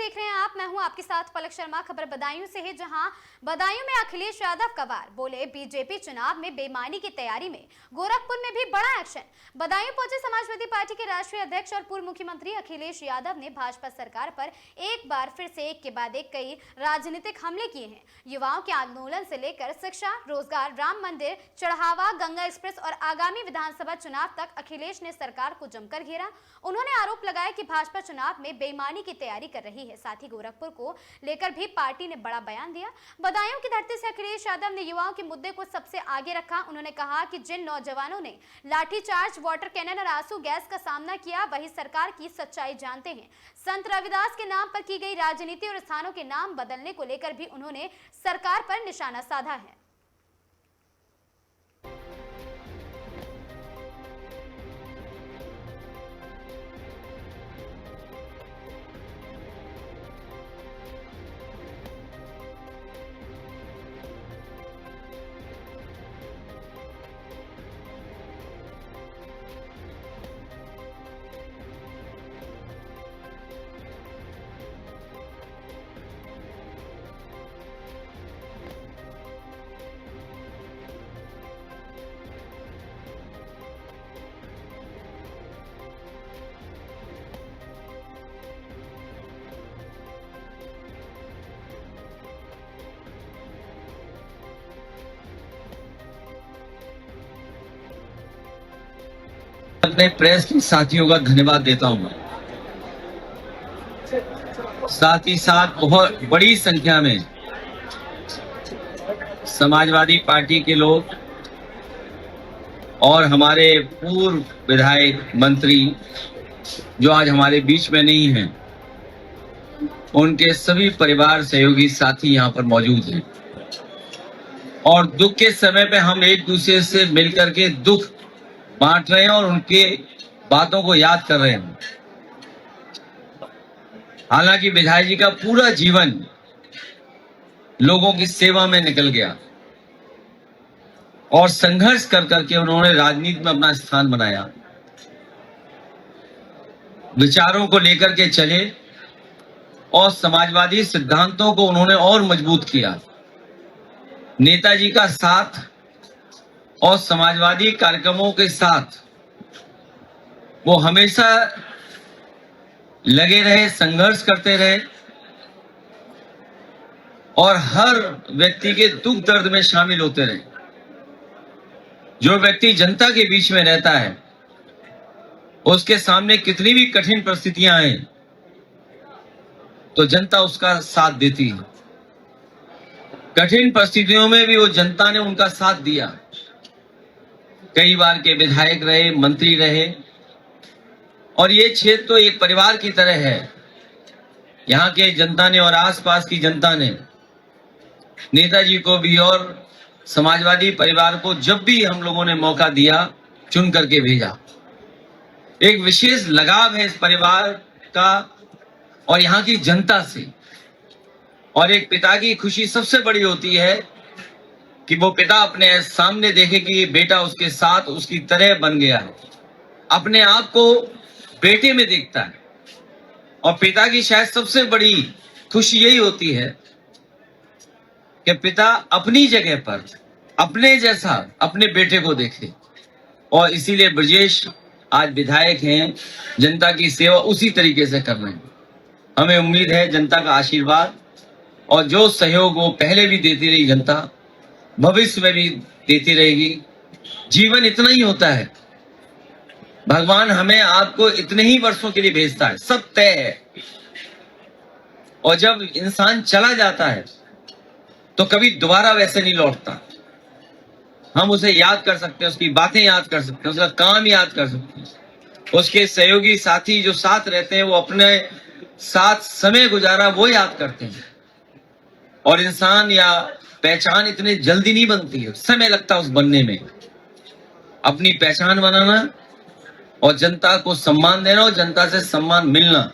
देख रहे हैं आप, मैं हूं आपके साथ पलक शर्मा। खबर बदायूं से है, जहां बदायूं में अखिलेश यादव का वार। बोले बीजेपी चुनाव में बेईमानी की तैयारी में। गोरखपुर में भी बड़ा एक्शन। बदायूं पहुंचे समाजवादी पार्टी के राष्ट्रीय अध्यक्ष और पूर्व मुख्यमंत्री अखिलेश यादव ने भाजपा सरकार पर एक बार फिर से एक के बाद एक कई राजनीतिक हमले किए हैं। युवाओं के आंदोलन से लेकर शिक्षा, रोजगार, राम मंदिर, चढ़ावा, गंगा एक्सप्रेस और आगामी विधानसभा चुनाव तक अखिलेश ने सरकार को जमकर घेरा। उन्होंने आरोप लगाया कि भाजपा चुनाव में बेईमानी की तैयारी कर रही है। साथ ही गोरखपुर को लेकर भी पार्टी ने बड़ा बयान दिया। बदायूं की धरती से अखिलेश यादव ने युवाओं के मुद्दे को सबसे आगे रखा। उन्होंने कहा कि जिन नौजवानों ने लाठीचार्ज, वाटर कैनन और आंसू गैस का सामना किया, वही सरकार की सच्चाई जानते हैं। संत रविदास के नाम पर की गई राजनीति और स्थानों के नाम बदलने को लेकर भी उन्होंने सरकार पर निशाना साधा है। अपने प्रेस के साथियों का धन्यवाद देता हूं। साथ ही साथ बहुत बड़ी संख्या में समाजवादी पार्टी के लोग और हमारे पूर्व विधायक, मंत्री जो आज हमारे बीच में नहीं हैं, उनके सभी परिवार, सहयोगी, साथी यहाँ पर मौजूद हैं। और दुख के समय पे हम एक दूसरे से मिलकर के दुख बांट रहे हैं और उनके बातों को याद कर रहे हैं। हालांकि विधायक जी का पूरा जीवन लोगों की सेवा में निकल गया और संघर्ष कर करके उन्होंने राजनीति में अपना स्थान बनाया। विचारों को लेकर के चले और समाजवादी सिद्धांतों को उन्होंने और मजबूत किया। नेताजी का साथ और समाजवादी कार्यक्रमों के साथ वो हमेशा लगे रहे, संघर्ष करते रहे और हर व्यक्ति के दुख दर्द में शामिल होते रहे। जो व्यक्ति जनता के बीच में रहता है, उसके सामने कितनी भी कठिन परिस्थितियां आए तो जनता उसका साथ देती है। कठिन परिस्थितियों में भी वो जनता ने उनका साथ दिया। कई बार के विधायक रहे, मंत्री रहे और ये क्षेत्र तो एक परिवार की तरह है। यहाँ के जनता ने और आसपास की जनता ने नेताजी को भी और समाजवादी परिवार को जब भी हम लोगों ने मौका दिया, चुन करके भेजा। एक विशेष लगाव है इस परिवार का और यहाँ की जनता से। और एक पिता की खुशी सबसे बड़ी होती है कि वो पिता अपने सामने देखे कि ये बेटा उसके साथ उसकी तरह बन गया है। अपने आप को बेटे में देखता है और पिता की शायद सबसे बड़ी खुशी यही होती है कि पिता अपनी जगह पर अपने जैसा अपने बेटे को देखे। और इसीलिए ब्रजेश आज विधायक हैं, जनता की सेवा उसी तरीके से कर रहे हैं। हमें उम्मीद है जनता का आशीर्वाद और जो सहयोग वो पहले भी देती रही जनता, भविष्य में भी देती रहेगी। जीवन इतना ही होता है, भगवान हमें आपको इतने ही वर्षों के लिए भेजता है, सब तय है। और जब इंसान चला जाता है तो कभी दोबारा वैसे नहीं लौटता। हम उसे याद कर सकते हैं, उसकी बातें याद कर सकते हैं, उसका काम याद कर सकते हैं। उसके सहयोगी साथी जो साथ रहते हैं, वो अपने साथ समय गुजारा वो याद करते हैं। और इंसान या पहचान इतने जल्दी नहीं बनती है, समय लगता है उस बनने में। अपनी पहचान बनाना और जनता को सम्मान देना और जनता से सम्मान मिलना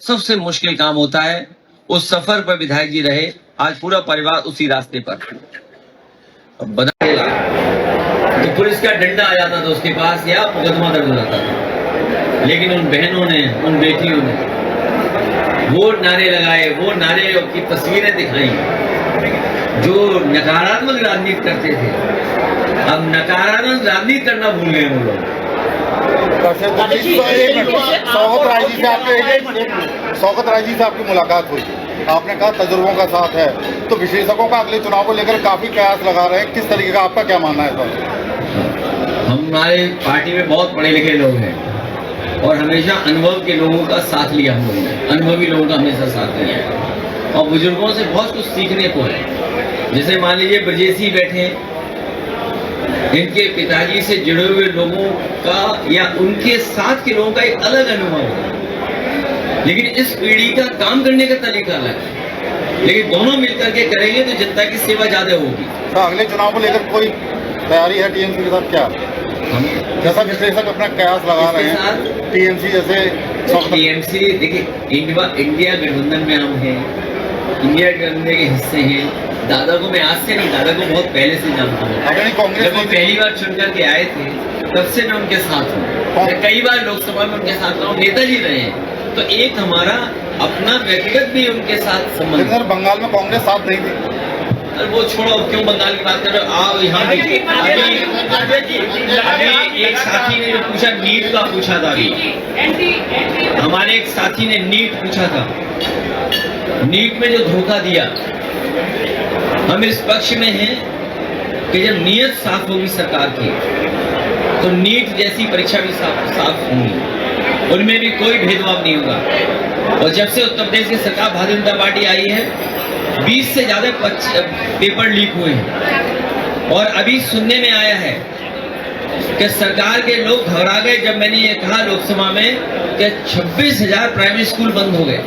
सबसे मुश्किल काम होता है। उस सफर पर विधायक जी रहे, आज पूरा परिवार उसी रास्ते पर। बताएगा तो पुलिस का डंडा आ जाता था उसके पास या मुकदमा दर्ज हो जाता था, लेकिन उन बहनों ने, उन बेटियों ने वो नारे लगाए, वो नारे की तस्वीरें दिखाई जो नकारात्मक राजनीति करते थे। अब नकारात्मक राजनीति करना भूल गए वो लोग। शौकत राय जी से आपकी मुलाकात हुई, आपने कहा तजुर्बों का साथ है, तो विशेषज्ञों का अगले चुनाव को लेकर काफी प्रयास लगा रहे हैं, किस तरीके का आपका क्या मानना है सर? हमारे पार्टी में बहुत पढ़े लिखे लोग हैं और हमेशा अनुभव के लोगों का साथ लिया हम लोगों ने, अनुभवी लोगों का हमेशा साथ लिया है और बुजुर्गों से बहुत कुछ सीखने को है। जैसे मान लीजिए ब्रजेश जी बैठे हैं, इनके पिताजी से जुड़े हुए लोगों का या उनके साथ के लोगों का एक अलग अनुभव है, लेकिन इस पीढ़ी का काम करने का तरीका अलग है, लेकिन दोनों मिलकर के करेंगे तो जनता की सेवा ज्यादा होगी। तो अगले चुनाव को लेकर कोई तैयारी है टीएमसी के साथ? क्या जैसा विश्लेषक अपना कयास लगा रहे हैं, टीएमसी जैसे टीएमसी देखिए इंडिया गठबंधन में हम हैं, इंडिया गठबंधन के हिस्से हैं। दादा को मैं आज से नहीं, दादा को बहुत पहले से जानता हूँ। जब वो पहली बार चुन करके आए थे तब से मैं उनके साथ हूँ, कई बार लोकसभा में उनके साथ रहा हूँ, नेताजी रहे हैं, तो एक हमारा अपना व्यक्तिगत भी उनके साथ संबंध। सर बंगाल में कांग्रेस साथ नहीं थी, वो छोड़ो, क्यों बंगाल की बात कर रहे हो? आओ यहाँ देखिए, अभी एक साथी ने जो पूछा नीट का पूछा था, अभी हमारे एक साथी ने नीट पूछा था, नीट में जो धोखा दिया, हम इस पक्ष में हैं कि जब नीयत साफ होगी सरकार की तो नीट जैसी परीक्षा भी साफ होंगी, उनमें भी कोई भेदभाव नहीं होगा। और जब से उत्तर प्रदेश की सरकार भारतीय जनता पार्टी आई है 20 से ज्यादा पेपर लीक हुए हैं और अभी सुनने में आया है कि सरकार के लोग घबरा गए जब मैंने ये कहा लोकसभा में कि 26,000 प्राइमरी स्कूल बंद हो गए।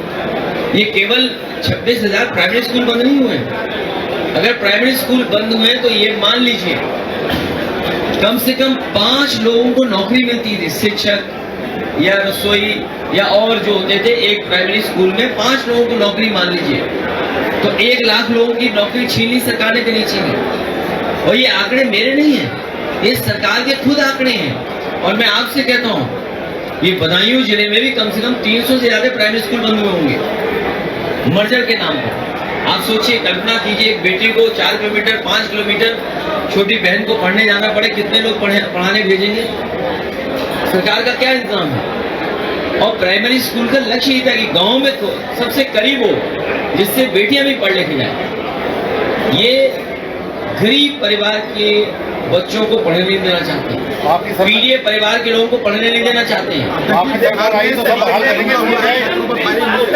ये केवल 26,000 प्राइमरी स्कूल बंद नहीं हुए, अगर प्राइमरी स्कूल बंद हुए तो ये मान लीजिए कम से कम 5 लोगों को नौकरी मिलती थी, शिक्षक या रसोई या और जो होते थे एक प्राइमरी स्कूल में 5 लोगों को नौकरी मान लीजिए, तो 1 लाख लोगों की नौकरी छीन ली सरकार ने, नहीं छीनी। और ये आंकड़े मेरे नहीं हैं, ये सरकार के खुद आंकड़े हैं। और मैं आपसे कहता हूँ ये बदायूं जिले में भी कम से कम 300 से ज्यादा प्राइमरी स्कूल बंद हुए होंगे मर्जर के नाम पर। आप सोचिए, कल्पना कीजिए, एक बेटी को 4 किलोमीटर 5 किलोमीटर छोटी बहन को पढ़ने जाना पड़े, कितने लोग पढ़ाने भेजेंगे? सरकार का क्या इंतजाम है? और प्राइमरी स्कूल का लक्ष्य ये था कि गांव में तो सबसे करीब हो जिससे बेटियां भी पढ़ लिख जाए। ये गरीब परिवार के बच्चों को पढ़ने नहीं देना चाहते हैं, पीड़ित परिवार के लोगों को पढ़ने नहीं देना चाहते हैं।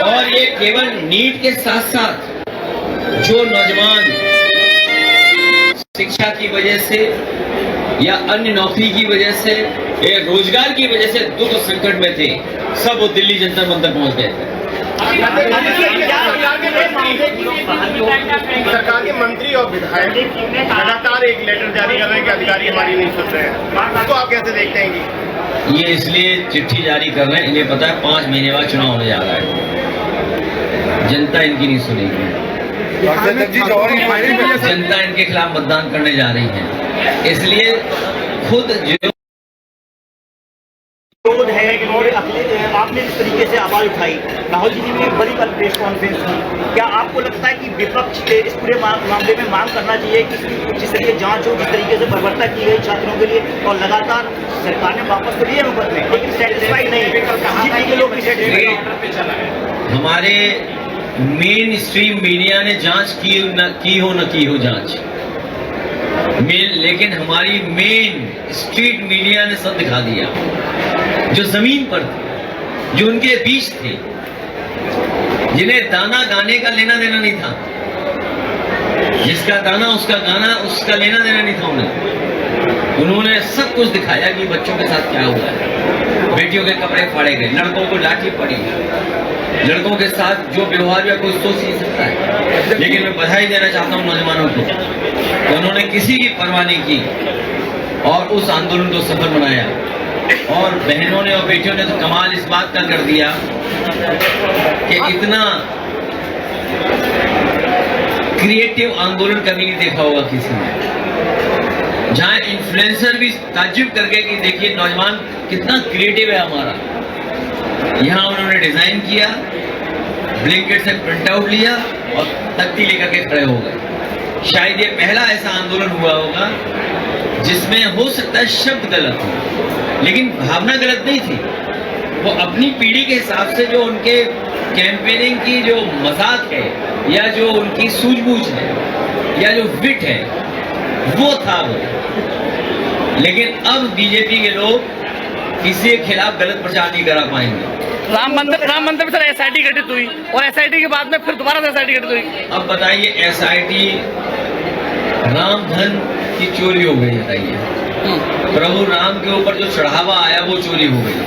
और ये केवल नीट के साथ साथ जो नौजवान शिक्षा की वजह से या अन्य नौकरी की वजह से या रोजगार की वजह से दुख संकट में थे, सब वो दिल्ली जंतर मंतर पहुंच गए थे। सरकार के मंत्री और विधायक लगातार एक लेटर जारी कर रहे हैं कि अधिकारी हमारी नहीं सुन रहे हैं, तो आप कैसे देखते हैं कि ये इसलिए चिट्ठी जारी कर रहे हैं, इन्हें पता है 5 महीने बाद चुनाव होने जा रहा है, जनता इनकी नहीं सुनेगी, जनता इनके खिलाफ मतदान करने जा रही है। इसलिए खुद जो विरोध है और आपने इस तरीके से आवाज उठाई, राहुल जी ने भी एक बड़ी कल प्रेस कॉन्फ्रेंस की, क्या आपको लगता है कि विपक्ष इस पूरे मामले में मांग करना चाहिए कि जिस तरीके जांच हो, जिस तरीके से बर्बरता की गई छात्रों के लिए, और लगातार सरकार ने वापस तो लिए मुकदमे लेकिन सेटिस्फाइड नहीं, लोग हमारे मेन स्ट्रीम मीडिया ने जांच की हो जांच, लेकिन हमारी मेन स्ट्रीट मीडिया ने सब दिखा दिया, जो जमीन पर थे, जो उनके बीच थे, जिन्हें दाना गाने का लेना देना नहीं था, जिसका दाना उसका गाना उसका लेना देना नहीं था, उन्होंने सब कुछ दिखाया कि बच्चों के साथ क्या हुआ है। बेटियों के कपड़े फाड़े गए, लड़कों को लाठी पड़ी, लड़कों के साथ जो व्यवहार या कोई सोच नहीं सकता है। लेकिन मैं बधाई देना चाहता हूं नौजवानों को, उन्होंने किसी की परवाह नहीं की और उस आंदोलन को सफल बनाया। और बहनों ने और बेटियों ने तो कमाल इस बात का कर दिया कि इतना क्रिएटिव आंदोलन कभी नहीं देखा होगा किसी ने, जहां इन्फ्लुएंसर भी ताज्जुब कर गए कि देखिए नौजवान कितना क्रिएटिव है हमारा। यहाँ उन्होंने डिजाइन किया, ब्लैंकेट से प्रिंट आउट लिया और तख्ती लेकर के खड़े हो गए। शायद ये पहला ऐसा आंदोलन हुआ होगा जिसमें हो सकता है शब्द गलत हो, लेकिन भावना गलत नहीं थी। वो अपनी पीढ़ी के हिसाब से जो उनके कैंपेनिंग की जो मजाक है या जो उनकी सूझबूझ है या जो विट है वो था वो। लेकिन अब बीजेपी के लोग किसी के खिलाफ गलत प्रचार नहीं करा पाएंगे। राम मंदिर में सर एसआईटी गठित हुई और एसआईटी के बाद में फिर दोबारा से एसआईटी गठित हुई। अब बताइए एसआईटी राम धन की चोरी हो गई, बताइए प्रभु राम के ऊपर जो चढ़ावा आया वो चोरी हो गई।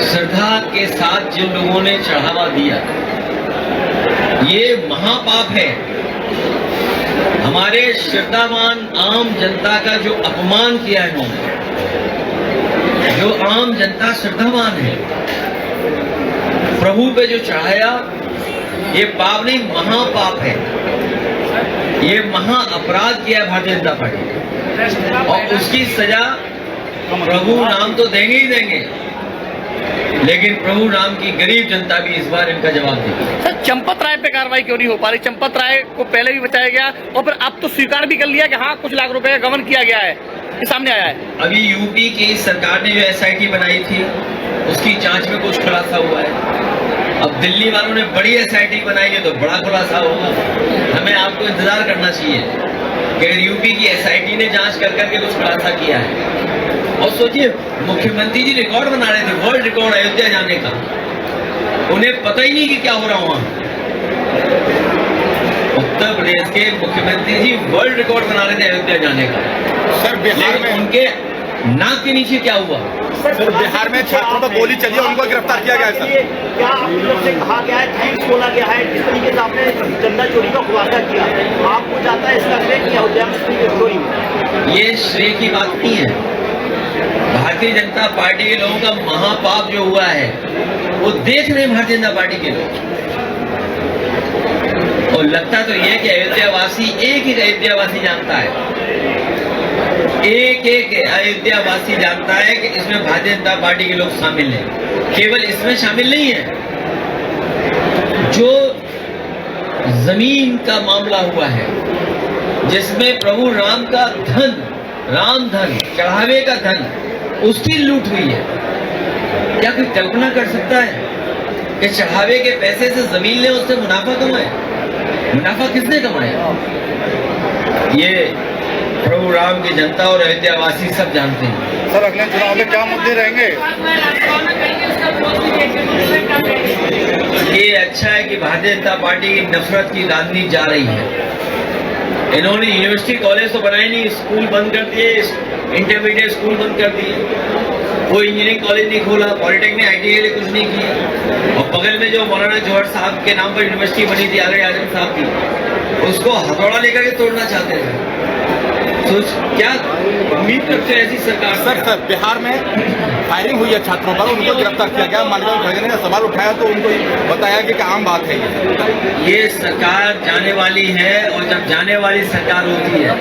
श्रद्धा के साथ जिन लोगों ने चढ़ावा दिया ये महापाप है। हमारे श्रद्धावान आम जनता का जो अपमान किया इन्होंने, जो आम जनता श्रद्धावान है, प्रभु पे जो चढ़ाया ये पाप नहीं महापाप है। ये महा अपराध किया भारतीय जनता पार्टी ने और उसकी सजा प्रभु राम तो देंगे ही देंगे, लेकिन प्रभु राम की गरीब जनता भी इस बार इनका जवाब देगी। सर चंपत राय पे कार्रवाई क्यों नहीं हो पा रही? चंपत राय को पहले भी बचाया गया और फिर अब तो स्वीकार भी कर लिया कि हाँ कुछ लाख रुपए का गबन किया गया है, ये सामने आया है। अभी यूपी की सरकार ने जो एसआईटी बनाई थी उसकी जांच में कुछ खुलासा हुआ है। अब दिल्ली वालों ने बड़ी एसआईटी बनाई है तो बड़ा खुलासा होगा। हमें आपको इंतजार करना चाहिए कि अगर यूपी की एसआईटी ने जांच कर करके कुछ खुलासा किया है। और सोचिए मुख्यमंत्री जी रिकॉर्ड बना रहे थे, वर्ल्ड रिकॉर्ड अयोध्या जाने का, उन्हें पता ही नहीं कि क्या हो रहा वहां। उत्तर प्रदेश के मुख्यमंत्री जी वर्ल्ड रिकॉर्ड बना रहे थे अयोध्या जाने का। सर बिहार में उनके नाक के नीचे क्या हुआ? सर बिहार में छात्रों पर गोली चली है, उनको गिरफ्तार किया गया है। सर क्या आपकी तरफ से कहा गया है, थैंक्स बोला गया है, जिस तरीके से आपने चंदा चोरी का खुलासा किया, आपको जाता है इसका श्रेय कि अयोध्या में चोरी हुई? ये श्रेय की बात नहीं है। भारतीय जनता पार्टी के लोगों का महापाप जो हुआ है वो देख रहे हैं भारतीय जनता पार्टी के लोग। और लगता तो यह कि अयोध्यावासी एक ही अयोध्यावासी जानता है, एक एक अयोध्यावासी जानता है कि इसमें भारतीय जनता पार्टी के लोग शामिल हैं। केवल इसमें शामिल नहीं है, जो जमीन का मामला हुआ है जिसमें प्रभु राम का धन, राम धन, चढ़ावे का धन, उसकी लूट हुई है। क्या कोई कल्पना कर सकता है कि चढ़ावे के पैसे से जमीन ले उससे मुनाफा कमाए? मुनाफा किसने कमाया? ये प्रभु राम की जनता और अयोध्यावासी सब जानते हैं। सर अगले चुनाव में क्या मुद्दे रहेंगे? ये अच्छा है कि भारतीय जनता पार्टी की नफरत की राजनीति जा रही है। इन्होंने यूनिवर्सिटी कॉलेज तो बनाए नहीं, स्कूल बंद कर दिए, इंटरमीडिएट स्कूल बंद कर दिए, कोई इंजीनियरिंग कॉलेज नहीं खोला, पॉलिटेक्निक आईटीआई के लिए कुछ नहीं किया। और बगल में जो मौलाना जौहर साहब के नाम पर यूनिवर्सिटी बनी थी आगरे आजम साहब की, उसको हथौड़ा लेकर के तोड़ना चाहते थे। सोच क्या उम्मीद करते हैं ऐसी सरकार? सर बिहार में फायरिंग हुई है छात्रों पर, उनको गिरफ्तार किया गया। मालिका खड़गे ने सवाल उठाया तो उनको बताया कि आम बात है ये सरकार जाने वाली है। और जब जाने वाली सरकार होती है,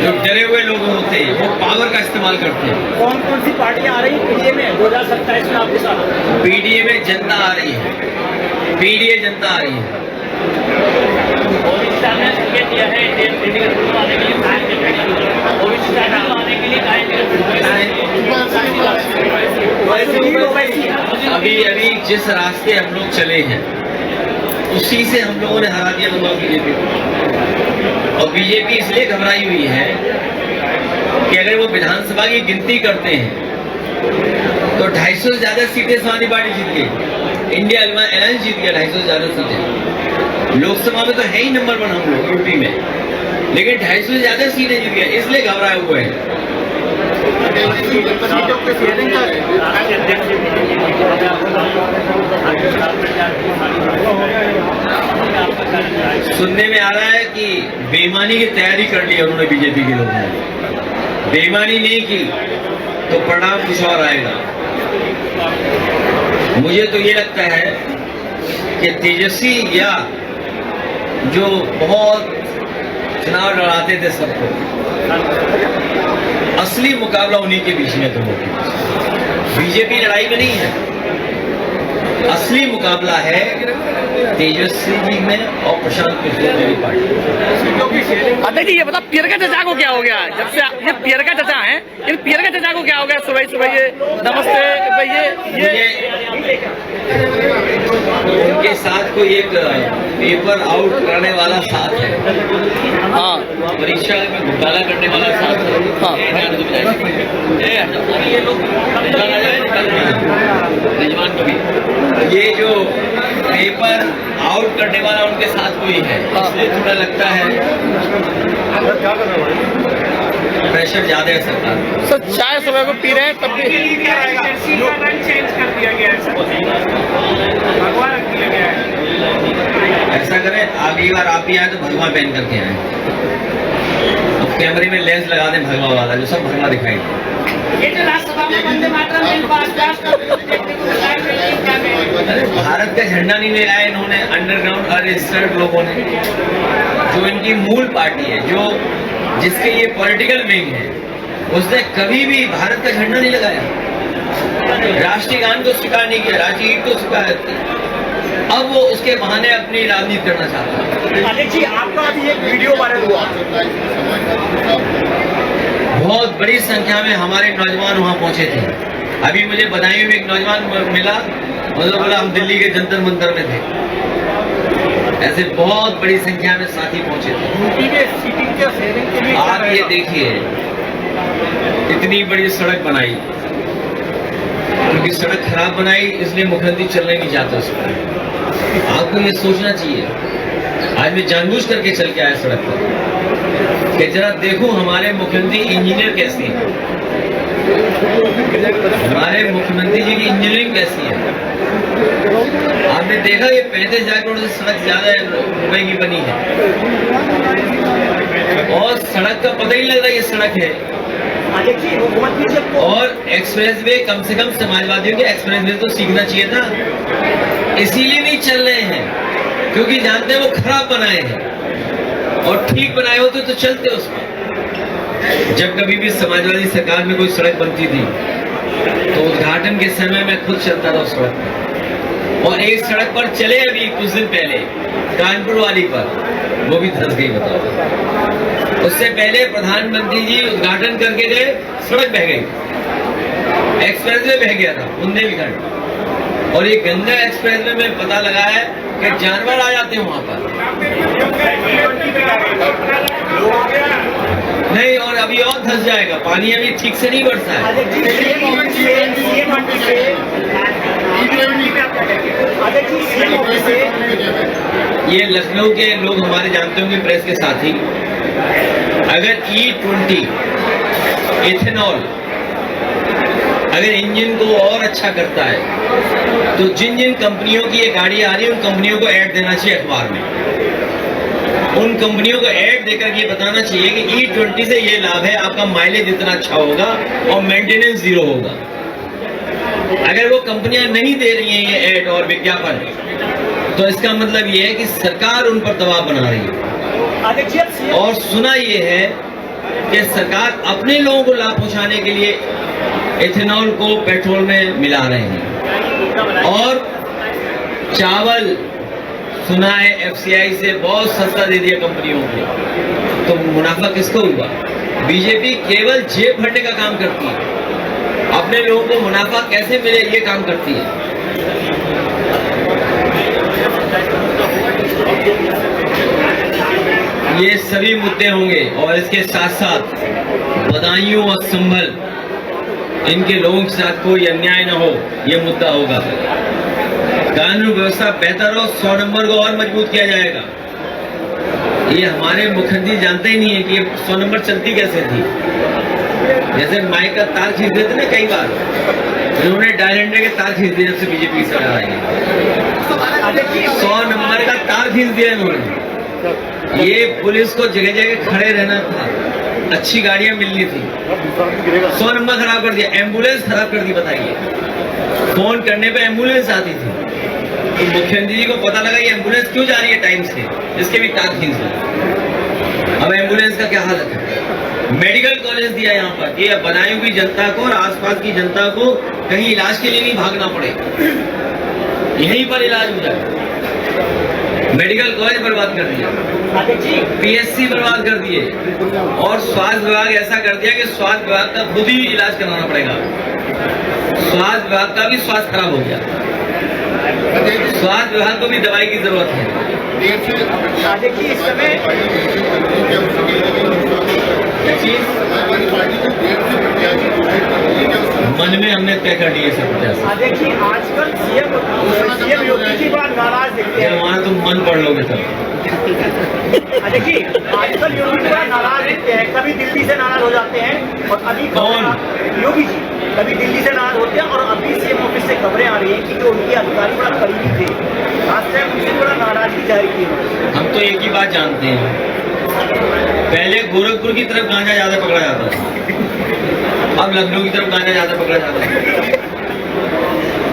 जो डरे हुए लोग होते हैं वो पावर का इस्तेमाल करते हैं। कौन कौन सी पार्टियां आ रही पीडीए में 2027 में आपके साथ? पीडीए में जनता आ रही है, पीडीए जनता आ रही है। अभी जिस रास्ते हम लोग चले हैं उसी से हम लोगों ने हरा दिया बीजेपी को। और बीजेपी इसलिए घबराई हुई है कि अगर वो विधानसभा की गिनती करते हैं तो 250 से ज्यादा सीटें समाजवादी पार्टी जीत गई, इंडिया अलायंस जीत गया 250 से ज्यादा सीटें। लोकसभा में तो है ही नंबर 1 हम लोग यूपी में, लेकिन 250 से ज्यादा सीटें जीत गए, इसलिए घबराए हुए हैं। सुनने में आ रहा है कि बेईमानी की तैयारी कर ली है उन्होंने, बीजेपी के लोगों ने। बेईमानी नहीं की तो परिणाम कुछ और आएगा। मुझे तो ये लगता है कि तेजस्वी या जो बहुत चुनाव लड़ाते थे सबको, असली मुकाबला उन्हीं के बीच में तो बीजेपी लड़ाई में नहीं है। असली मुकाबला है तेजस्वी जी में और प्रशांत किशोर जी की पार्टी। अध्यक्ष जी ये बता पियरका चचा को क्या हो गया? जब से ये पियरका चचा हैं, इन पियरका चचा को क्या हो गया? सुबह सुबह ये नमस्ते भाई ये उनके साथ कोई एक पेपर आउट करने वाला साथ है, हाँ परीक्षा में घोटाला करने वाला साथ है। हाँ। ये लोग रिजवान को भी ये जो पेपर आउट करने वाला उनके साथ कोई है, इसलिए थोड़ा लगता है प्रेशर ज्यादा है सरकार को। सर चाय सुबह को पी रहे हैं तब भी चेंज कर दिया गया है, भगवा रख दिया गया है। ऐसा करें अगली बार आप ही आए तो भगवा पहन करके आए, तो कैमरे में लेंस लगा दें भगवा वाला, जो सब भगवा दिखाई दे। ये जो राज्यसभा में वंदे मातरम बिल पास भारत का झंडा नहीं ले आए इन्होंने, अंडरग्राउंड अनरजिस्टर्ड लोगों ने, जो इनकी मूल पार्टी है, जो जिसके ये पॉलिटिकल विंग है, उसने कभी भी भारत का झंडा नहीं लगाया, राष्ट्रीय गान को स्वीकार नहीं किया, राष्ट्रीय गीत को स्वीकार किया। अब वो उसके बहाने अपनी राजनीति करना चाहता है। अध्यक्ष जी आपका अभी एक वीडियो वायरल हुआ, बहुत बड़ी संख्या में हमारे नौजवान वहां पहुंचे थे। अभी मुझे बदायूं में एक नौजवान मिला, मतलब बोला हम दिल्ली के जंतर मंतर में थे। ऐसे बहुत बड़ी संख्या में साथी पहुंचे थे। आप ये देखिए इतनी बड़ी सड़क बनाई, क्योंकि सड़क खराब बनाई इसलिए मुख्यमंत्री चलने नहीं चाहते उस पर। आपको ये सोचना चाहिए। आज मैं जानबूझ करके चल के आया सड़क पर कि जरा देखो हमारे मुख्यमंत्री इंजीनियर कैसे हैं, हमारे मुख्यमंत्री जी की इंजीनियरिंग कैसी है। आपने देखा ये 35,000 करोड़ से सड़क ज्यादा रुपए की बनी है, और सड़क का पता ही लग रहा है ये सड़क है। और एक्सप्रेस वे कम से कम समाजवादियों के एक्सप्रेस वे तो सीखना चाहिए था, इसीलिए नहीं चल रहे हैं क्योंकि जानते हैं वो खराब बनाए हैं, और ठीक बनाए होते तो चलते उस पर। जब कभी भी समाजवादी सरकार में कोई सड़क बनती थी तो उद्घाटन के समय में खुद चलता था उस सड़क पर, और एक सड़क पर चले अभी कुछ दिन पहले कानपुर वाली पर, वो भी धंस गई बताओ। उससे पहले प्रधानमंत्री जी उद्घाटन करके गए, सड़क बह गई, एक्सप्रेस वे बह गया था बुंदेलखंड, और ये गंगा एक्सप्रेस वे में पता लगा है कि जानवर आ जाते हैं वहां पर। नहीं, और अभी और धंस जाएगा, पानी अभी ठीक से नहीं बरसा है। ये लखनऊ के लोग हमारे जानते होंगे, प्रेस के साथी, अगर E20 इथेनॉल अगर इंजन को और अच्छा करता है तो जिन जिन कंपनियों की ये गाड़ी आ रही है उन कंपनियों को ऐड देना चाहिए अखबार में, उन कंपनियों को ऐड देकर ये बताना चाहिए कि E20 से ये लाभ है, आपका माइलेज इतना अच्छा होगा और मेंटेनेंस जीरो होगा। अगर वो कंपनियां नहीं दे रही हैं ये ऐड और विज्ञापन, तो इसका मतलब ये है कि सरकार उन पर दबाव बना रही है। और सुना ये है कि सरकार अपने लोगों को लाभ पहुंचाने के लिए इथेनॉल को पेट्रोल में मिला रहे हैं, और चावल सुना है FCI से बहुत सस्ता दे दिया कंपनियों को, तो मुनाफा किसको हुआ? बीजेपी केवल जेब भरने का काम करती है, अपने लोगों को मुनाफा कैसे मिले ये काम करती है। ये सभी मुद्दे होंगे, और इसके साथ साथ बदायूं और संभल इनके लोगों के साथ कोई अन्याय न हो, ये मुद्दा होगा। कानून व्यवस्था बेहतर हो, 100 नंबर को और मजबूत किया जाएगा। ये हमारे मुख्यमंत्री जानते ही नहीं है कि ये 100 नंबर चलती कैसे थी। जैसे माइक का तार खींच देते ना, कई बार इन्होंने डायलेंडर के तार खींच दिए जब से बीजेपी की सरकार आई है। 100 नंबर का तार खींच दिया इन्होंने। ये पुलिस को जगह जगह खड़े रहना था, अच्छी गाड़ियां मिलनी थी, 100 नंबर खराब कर दिया, एम्बुलेंस खराब कर दी। बताइए, फोन करने पे एम्बुलेंस आती थी, तो मुख्यमंत्री जी को पता लगा ये एम्बुलेंस क्यों जा रही है टाइम से, इसके भी तार खींच दिए। अब एम्बुलेंस का क्या हालत है? मेडिकल कॉलेज दिया यहाँ पर, ये बदायूं की जनता को और आसपास की जनता को कहीं इलाज के लिए नहीं भागना पड़े। यहीं पर इलाज हो जाए। मेडिकल कॉलेज बर्बाद कर दिया, पीएससी बर्बाद कर दिए, और स्वास्थ्य विभाग ऐसा कर दिया कि स्वास्थ्य विभाग का खुद ही इलाज कराना पड़ेगा। स्वास्थ्य विभाग का भी स्वास्थ्य खराब हो गया, स्वास्थ्य विभाग को भी दवाई की जरूरत है। देखिए इस समय मन में हमने तय कर लिए सब प्रत्याशी। देखिए आजकल सीएम योगी जी बड़ा नाराज दिखते हैं। वहाँ तुम मन पढ़ लोगे सब। देखिए आजकल योगी जी बड़ा नाराज दिखते हैं, कभी दिल्ली से नाराज हो जाते हैं और अभी कौन? योगी जी कभी दिल्ली से नाराज होते हैं और अभी सीएम ऑफिस से खबरें आ रही हैं कि जो उनके अधिकारी बड़ा करीबी थे लास्ट टाइम उनसे बड़ा नाराजगी जाहिर की। हम तो एक ही बात जानते हैं, पहले गोरखपुर की तरफ गांजा ज्यादा पकड़ा जाता था, अब लखनऊ की तरफ गांजा ज्यादा पकड़ा जाता है।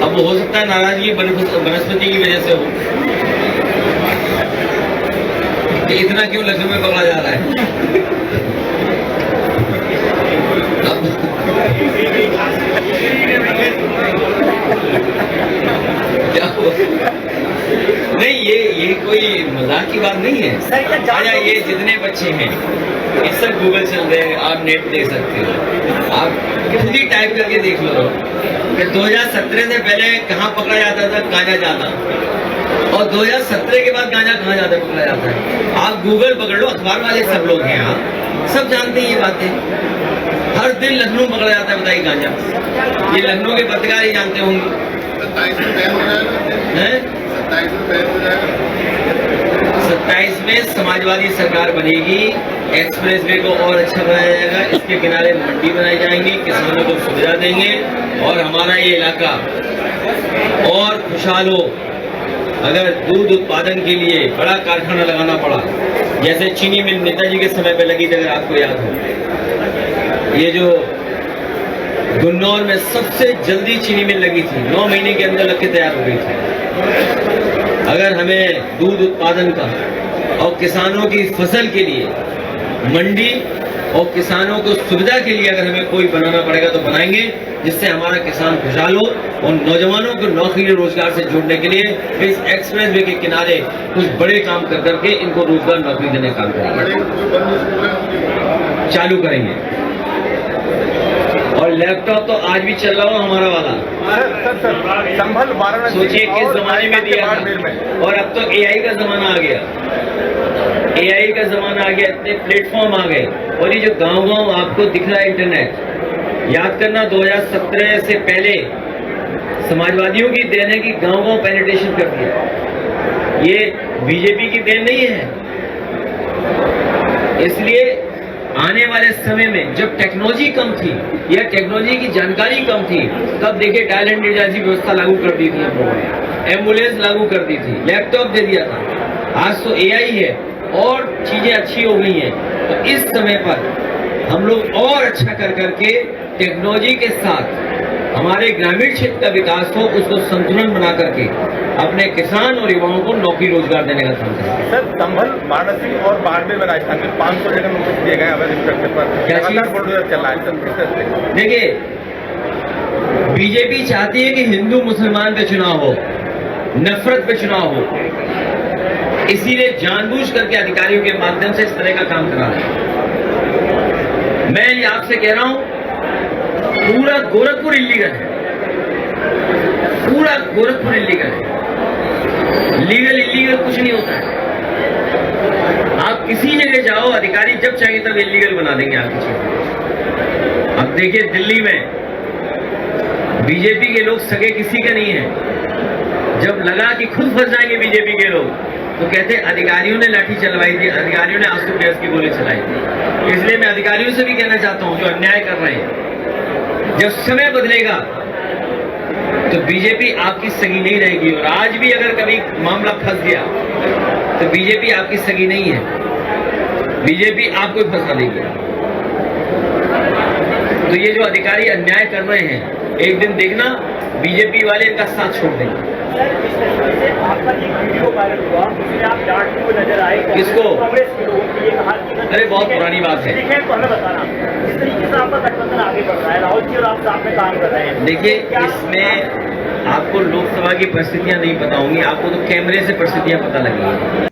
अब हो सकता है नाराजगी वनस्पति की वजह से हो कि इतना क्यों लखनऊ में पकड़ा जा रहा है। क्या नहीं, ये कोई मजाक की बात नहीं है। आजा, ये जितने बच्चे हैं ये सब गूगल चल रहे हैं, आप नेट देख सकते हो, आप खुद ही टाइप करके देख लो कि 2017 से पहले कहाँ पकड़ा जाता था गांजा ज्यादा, और 2017 के बाद गांजा कहाँ ज्यादा पकड़ा जाता है। आप गूगल पकड़ लो, अखबार वाले सब लोग हैं, आप सब जानते हैं ये बातें। हर दिन लखनऊ पकड़ा जाता है, बताइए गांजा। ये लखनऊ के पत्रकार ही जानते होंगे। 27 में समाजवादी सरकार बनेगी, एक्सप्रेस वे को और अच्छा बनाया जाएगा, इसके किनारे मंडी बनाई जाएंगी, किसानों को सुविधा देंगे और हमारा ये इलाका और खुशहाल हो। अगर दूध उत्पादन के लिए बड़ा कारखाना लगाना पड़ा, जैसे चीनी मिल नेताजी के समय पे लगी थी, अगर आपको याद हो, ये जो गुन्नौर में सबसे जल्दी चीनी मिल लगी थी, 9 महीने के अंदर लग के तैयार हो गई थी। अगर हमें दूध उत्पादन का और किसानों की फसल के लिए मंडी और किसानों को सुविधा के लिए अगर हमें कोई बनाना पड़ेगा तो बनाएंगे, जिससे हमारा किसान खुशहाल हो और नौजवानों को नौकरी रोजगार से जोड़ने के लिए इस एक्सप्रेस वे के किनारे कुछ बड़े काम कर करके इनको रोजगार नौकरी देने का काम करेंगे, चालू करेंगे। और लैपटॉप तो आज भी चल रहा हो हमारा वाला, संभल वाराणसी, सोचिए किस जमाने में दिया था, और अब तो एआई का जमाना आ गया, एआई का जमाना आ गया, इतने प्लेटफॉर्म आ गए, और ये जो गांव-गांव आपको दिख रहा है इंटरनेट, याद करना 2017 से पहले समाजवादियों की देन है कि गांव-गांव पेनिट्रेशन कर दिया, ये बीजेपी की देन नहीं है। इसलिए आने वाले समय में जब टेक्नोलॉजी कम थी या टेक्नोलॉजी की जानकारी कम थी, तब देखिए डायल एंड जैसी व्यवस्था लागू कर दी थी हम लोगों ने, एम्बुलेंस लागू कर दी थी, लैपटॉप दे दिया था। आज तो एआई है और चीजें अच्छी हो गई हैं, तो इस समय पर हम लोग और अच्छा कर करके टेक्नोलॉजी के साथ हमारे ग्रामीण क्षेत्र का विकास हो, उसको संतुलन बना करके अपने किसान और युवाओं को नौकरी रोजगार देने का काम करें। सर, संभल, वाराणसी और बाड़मेर में राजस्थान में 500 जगह नोटिस दिए गए अवैध स्ट्रक्चर पर, लगातार बुलडोजर चल रहा है। देखिए, बीजेपी चाहती है कि हिंदू मुसलमान पे चुनाव हो, नफरत पे चुनाव हो, इसीलिए जानबूझ करके अधिकारियों के माध्यम से इस तरह का काम करा रहे हैं। मैं ये आपसे कह रहा हूं, पूरा गोरखपुर इलीगल है, पूरा गोरखपुर इलीगल है, लीगल इलीगल कुछ नहीं होता है। आप किसी जगह जाओ, अधिकारी जब चाहिए तब इलीगल बना देंगे आपकी चीज। अब देखिए दिल्ली में बीजेपी के लोग सगे किसी के नहीं है, जब लगा कि खुद फंस जाएंगे बीजेपी के लोग, तो कहते अधिकारियों ने लाठी चलवाई थी, अधिकारियों ने आंसू गैस की गोली चलाई थी। इसलिए मैं अधिकारियों से भी कहना चाहता हूं जो अन्याय कर रहे हैं, जब समय बदलेगा तो बीजेपी आपकी सगी नहीं रहेगी। और आज भी अगर कभी मामला फंस गया तो बीजेपी आपकी सगी नहीं है, बीजेपी आपको फंसा देगी। तो ये जो अधिकारी अन्याय कर रहे हैं, एक दिन देखना बीजेपी वाले इनका साथ छोड़ देंगे। आपका एक वीडियो वायरल हुआ, उसमें आप डांटते हुए नजर आए, किसको? कांग्रेस के लोगों को ये कहा कि अरे बहुत पुरानी बात है। ठीक है, तो हमें बताना जिस तरीके से आपका गठबंधन आगे बढ़ रहा है, राहुल जी और आप साथ में काम कर रहे हैं। देखिए, इसमें आपको लोकसभा की परिस्थितियां नहीं पता होंगी, आपको तो कैमरे से परिस्थितियां पता लगी हैं।